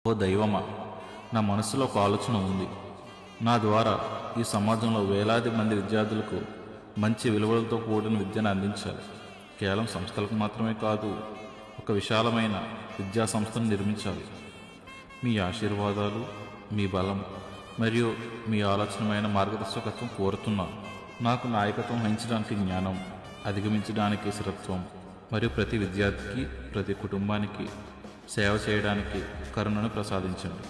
ఓ దైవమా, నా మనసులో ఒక ఆలోచన ఉంది. నా ద్వారా ఈ సమాజంలో వేలాది మంది విద్యార్థులకు మంచి విలువలతో కూడిన విద్యను అందించాలి. కేవలం సంస్థలకు మాత్రమే కాదు, ఒక విశాలమైన విద్యా సంస్థను నిర్మించాలి. మీ ఆశీర్వాదాలు, మీ బలం మరియు మీ ఆలోచనమైన మార్గదర్శకత్వం కోరుతున్నాను. నాకు నాయకత్వం వహించడానికి జ్ఞానం, అధిగమించడానికి స్థిరత్వం మరియు ప్రతి విద్యార్థికి, ప్రతి కుటుంబానికి సేవ చేయడానికి కరుణను ప్రసాదించండి.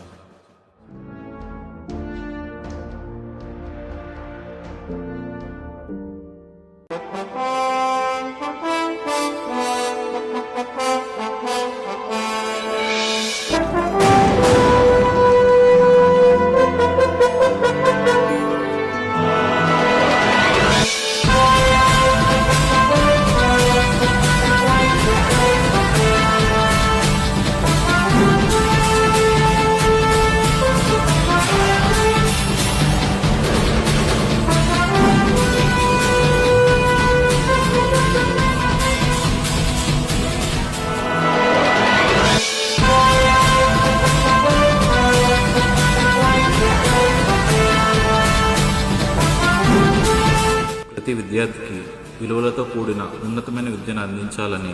ప్రతి విద్యార్థికి విలువలతో కూడిన ఉన్నతమైన విద్యను అందించాలని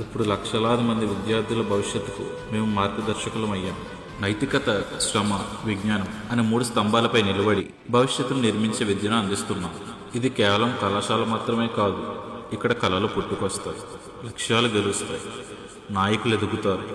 ఇప్పుడు లక్షలాది మంది విద్యార్థుల భవిష్యత్తుకు మేము మార్గదర్శకులమయ్యాం. నైతికత, శ్రమ, విజ్ఞానం అనే 3 స్తంభాలపై నిలబడి భవిష్యత్తును నిర్మించే విద్యను అందిస్తున్నాం. ఇది కేవలం కళాశాల మాత్రమే కాదు. ఇక్కడ కళలు పుట్టుకొస్తాయి, లక్ష్యాలు గెలుస్తాయి, నాయకులు ఎదుగుతారు,